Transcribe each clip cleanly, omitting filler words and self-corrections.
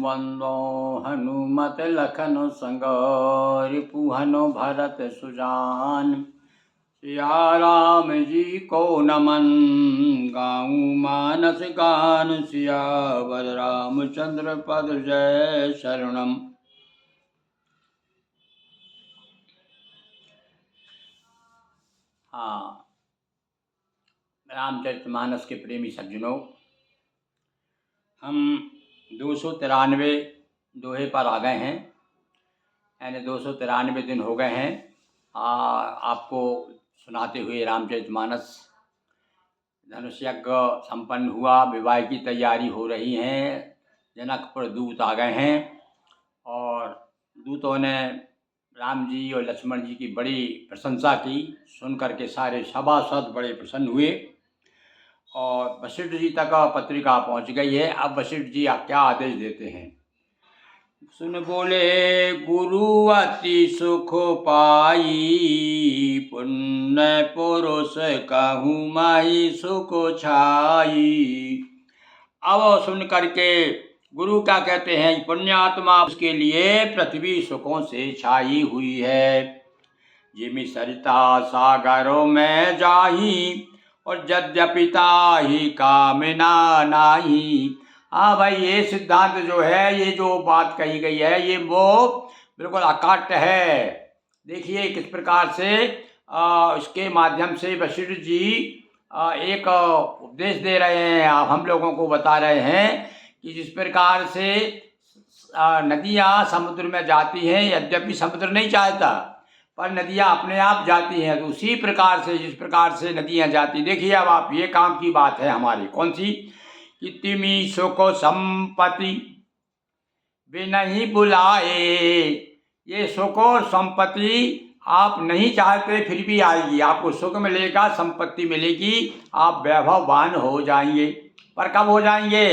वंदो हनुमत लखन संग रिपुहनु भरत सुजान। सिया राम जी को नमन गाऊं मानस गान। सियावर रामचंद्र पद जय शरणम। हाँ, रामचरितमानस के प्रेमी सज्जनों, हम 293 दोहे पर आ गए हैं, यानी 293 दिन हो गए हैं आपको सुनाते हुए रामचरितमानस। धनुष यज्ञ संपन्न हुआ, विवाह की तैयारी हो रही है, जनकपुर दूत आ गए हैं और दूतों ने राम जी और लक्ष्मण जी की बड़ी प्रशंसा की। सुन करके सारे सभासद बड़े प्रसन्न हुए और वशिष्ठ जी तक पत्रिका पहुंच गई है। अब वशिष्ठ जी क्या आदेश देते हैं सुन बोले। गुरु अति सुख पाई पुण्य पुरुष कहूँ माही सुख छाई। अब सुन करके गुरु क्या कहते हैं, पुण्यात्मा उसके लिए पृथ्वी सुखों से छाई हुई है। जिमि सरिता सागरों में जाही और यद्यपि ताहि कामना नाही। हाँ भाई, ये सिद्धांत जो है, ये जो बात कही गई है, ये वो बिल्कुल अकाट्य है। देखिए किस प्रकार से इसके माध्यम से वशिष्ठ जी एक उपदेश दे रहे हैं, आप हम लोगों को बता रहे हैं कि जिस प्रकार से नदियाँ समुद्र में जाती हैं, यद्यपि समुद्र नहीं चाहता पर नदियाँ अपने आप जाती हैं, तो उसी प्रकार से जिस प्रकार से नदियाँ जाती। देखिए अब आप, ये काम की बात है हमारी, कौन सी, कि तिमी सुख संपत्ति बिनहि बुलाए। ये सुख और संपत्ति आप नहीं चाहते फिर भी आएगी, आपको सुख मिलेगा, संपत्ति मिलेगी, आप वैभववान हो जाएंगे। पर कब हो जाएंगे,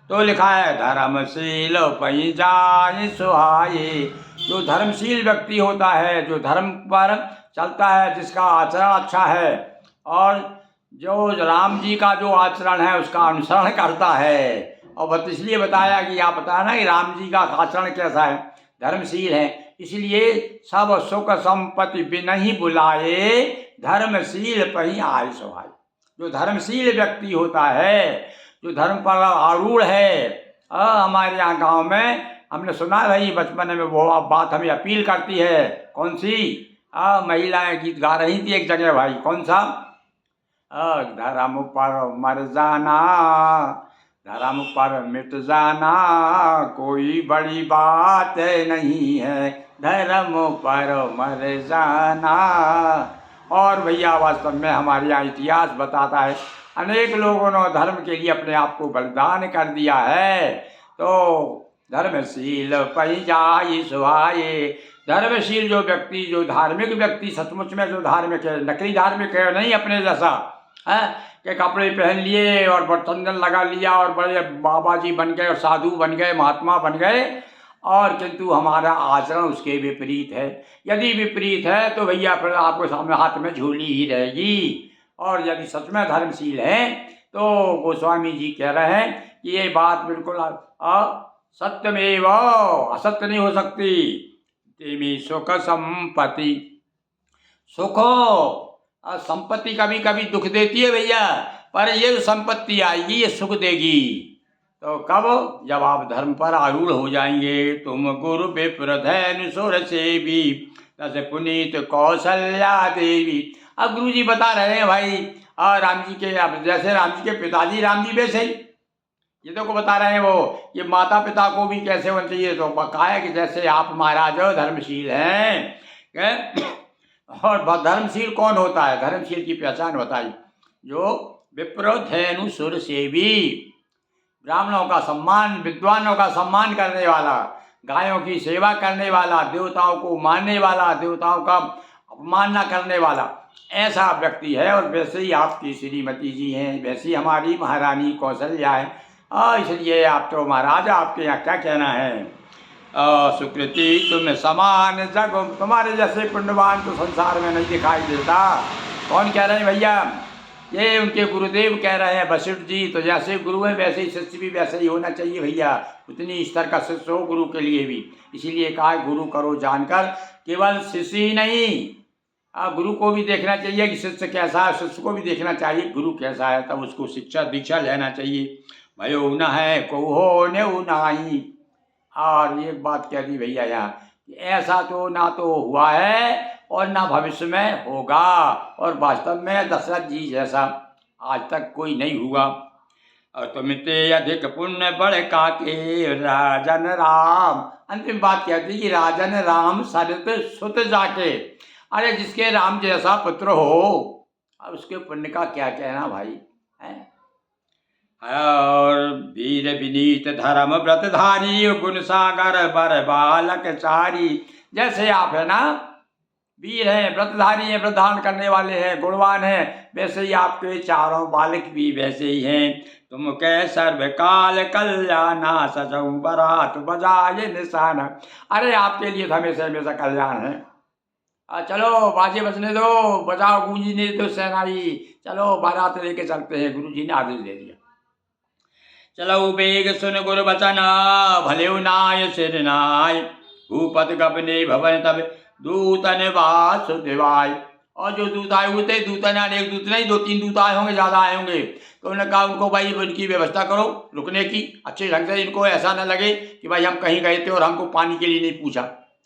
तो लिखा है धर्मशील पहि जाय सुहाए। जो धर्मशील व्यक्ति होता है, जो धर्म पर चलता है, जिसका आचरण अच्छा है और जो राम जी का जो आचरण है उसका अनुसरण करता है। और बस इसलिए बताया कि आप बताया ना कि राम जी का आचरण कैसा है, धर्मशील है, इसलिए सब सुख संपत्ति बिनहि बुलाए धर्मशील पहि आय सुहाए। जो धर्मशील व्यक्ति होता है, जो धर्म पर आरूढ़ है, हमारे यहाँ गांव में हमने सुना भाई, बचपन में वो बात हमें अपील करती है, कौन सी, महिलाएं गीत गा रही थी एक जगह भाई, कौन सा, धर्म पर मर जाना धर्म पर मिट जाना कोई बड़ी बात नहीं है, धर्म पर मर जाना। और भैया वास्तव में हमारे यहाँ इतिहास बताता है, अनेक लोगों ने धर्म के लिए अपने आप को बलिदान कर दिया है। तो धर्मशील पहि जाय सुहाए। धर्मशील जो व्यक्ति, जो धार्मिक व्यक्ति, सचमुच में जो धार्मिक है, नकली धार्मिक है नहीं, अपने जैसा है कि कपड़े पहन लिए और चंदन लगा लिया और बड़े बाबा जी बन गए और साधु बन गए, महात्मा बन गए, और किंतु हमारा आचरण उसके विपरीत है। यदि विपरीत है तो भैया फिर आपको सामने हाथ में झोली ही रहेगी। और यदि सच में धर्मशील हैं तो गोस्वामी जी कह रहे हैं कि ये बात बिल्कुल सत्यमेव, असत्य नहीं हो सकती। तिमी सुख संपत्ति, सुख संपत्ति कभी कभी दुख देती है भैया, पर ये संपत्ति आएगी, ये सुख देगी। तो कब, जब आप धर्म पर आरूढ़ हो जाएंगे। तुम गुरु विप्र धैर्य सुर सेवी तस पुनीत कौशल्या देवी। अब गुरु जी बता रहे हैं भाई, राम जी के, अब जैसे राम जी के पिताजी राम जी वैसे ही ये तो को बता रहे हैं वो, ये माता पिता को भी कैसे होना चाहिए। तो कहा है कि जैसे आप महाराज धर्मशील हैं, और धर्मशील कौन होता है, धर्मशील की पहचान बताई, जो विप्र धैनु सुर सेवी, ब्राह्मणों का सम्मान, विद्वानों का सम्मान करने वाला, गायों की सेवा करने वाला, देवताओं को मानने वाला, देवताओं का अपमान न करने वाला, ऐसा व्यक्ति है। और वैसे ही आपकी श्रीमती जी हैं, वैसे ही हमारी महारानी कौशल्या है। इसलिए आप तो महाराज, आपके यहाँ क्या कहना है, सुकृति तुम समान जग, तुम्हारे जैसे पुण्यवान तो संसार में नहीं दिखाई देता। कौन कह रहे हैं भैया, ये उनके गुरुदेव कह रहे हैं वशिष्ठ जी। तो जैसे गुरु है वैसे ही शिष्य भी वैसे ही होना चाहिए भैया, उतनी स्तर का शिष्य हो गुरु के लिए भी। इसीलिए कहा गुरु करो जानकर, केवल शिष्य ही नहीं, गुरु को भी देखना चाहिए कि शिष्य कैसा है, शिष्य को भी देखना चाहिए गुरु कैसा है, तब उसको शिक्षा दीक्षा लेना चाहिए। भयो न है को हो ने नाही। और एक बात कह दी भैया यहाँ कि ऐसा तो ना तो हुआ है और ना भविष्य में होगा, और वास्तव में दशरथ जी जैसा आज तक कोई नहीं हुआ। और तुमते अधिक पुण्य बढ़ का के राजन राम। अंतिम बात कहती कि राजन राम सरित सुत जाके। अरे जिसके राम जैसा पुत्र हो, अब उसके पुण्य का क्या कहना भाई है। और वीर विनीत धर्म व्रतधारी गुण सागर बर बालक चारी। जैसे आप है ना वीर हैं, व्रतधारी हैं, व्रत धारण करने वाले हैं, गुणवान हैं, वैसे ही आपके चारों बालक भी वैसे ही हैं। तुम कै सर्वकाल कल्याणा सजऊ बरात बजाए निशान। अरे आपके लिए तो हमेशा हमेशा कल्याण है। चलो बाजे बजने दो, बजाओ गूंजने दो सहनाई, चलो बारात लेके चलते हैं, गुरु जी ने आदेश दे दिया। चलो बेग सुन गुरु बचन भले नाय सिर नाय। भूपत गपने भवन तब दूतन वास दिवाय। और जो दूत आए हुए थे, दूतन एक दूत नहीं 2-3 दूत आए होंगे, ज़्यादा आए होंगे। तो उन्होंने कहा उनको भाई इनकी व्यवस्था करो रुकने की, अच्छे ढंग से, इनको ऐसा न लगे कि भाई हम कहीं गए थे और हमको पानी के लिए नहीं पूछा।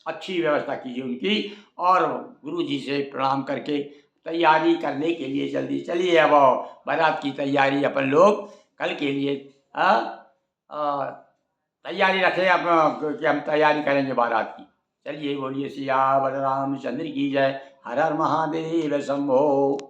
अच्छी व्यवस्था कीजिए उनकी। और गुरु जी से प्रणाम करके तैयारी करने के लिए जल्दी चलिए। अब बारात की तैयारी अपन लोग कल के लिए तैयारी रखें अब कि हम तैयारी करेंगे बारात की। चलिए बोलिए सिया बलराम चंद्र की जय। हर हर महादेव शंभो।